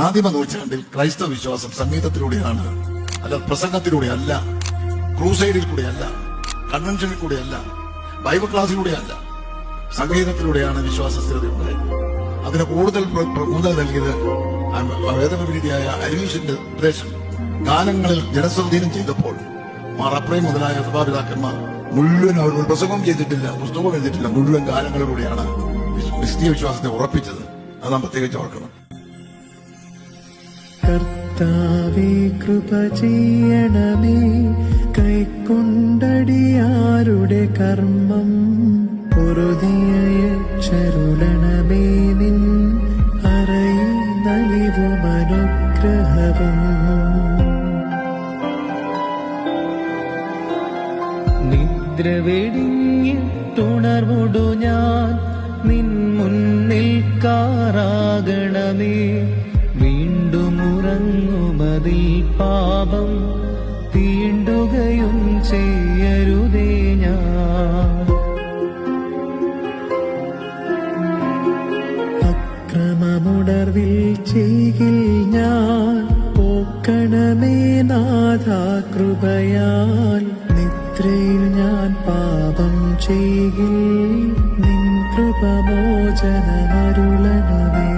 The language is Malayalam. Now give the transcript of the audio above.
ആദിമ നൂറ്റാണ്ടിൽ ക്രൈസ്തവ വിശ്വാസം സംഗീതത്തിലൂടെയാണ്, അല്ല പ്രസംഗത്തിലൂടെയല്ല, ക്രൂസൈഡിൽ കൂടെയല്ല, കൺവെൻഷനിൽ കൂടെയല്ല, ബൈബിൾ ക്ലാസ്സിലൂടെയല്ല, സംഗീതത്തിലൂടെയാണ് വിശ്വാസ സ്ഥിരതയുണ്ടായത്. അതിന് കൂടുതൽ ഊന്നൽ നൽകിയത് വേദവിരീതിയായ അരീഷിന്റെ ഉപദേശം ഗാനങ്ങളിൽ ജനസ്വാധീനം ചെയ്തപ്പോൾ മാറപ്രേ മുതലായ സഭാപിതാക്കന്മാർ മുഴുവൻ അവർ പ്രസംഗം ചെയ്തിട്ടില്ല, പുസ്തകം എഴുതിയിട്ടില്ല, മുഴുവൻ ഗാനങ്ങളിലൂടെയാണ് ക്രിസ്തീയ വിശ്വാസത്തെ ഉറപ്പിച്ചത്. അത് നാം പ്രത്യേകിച്ച് ഓർക്കണം. കർത്താവേ കൃപ ചെയ്യണമേ, കൈക്കൊണ്ടടിയാരുടെ കർമ്മം പൊറുതിയച്ചരുളണമേ, നിൻ അറിയുന്നലിവും അനുഗ്രഹവും. നിദ്ര വെടിഞ്ഞിട്ടുണർവൊടു ഞാൻ നിൻ മുന്നിൽ കാറാകണമേ, വീണ്ടും ഉറങ്ങുമതിൽ പാപം തീണ്ടുകയും ചെയ്യരുതേ ഞാൻ. അക്രമമുടർവിൽ ചെയ്യിൽ ഞാൻ പോക്കണമേ നാഥ കൃപയാൽ, നിദ്രയിൽ ഞാൻ പാപം ചെയ്യിൽ നിൻ കൃപമോചനമരുളണമേ.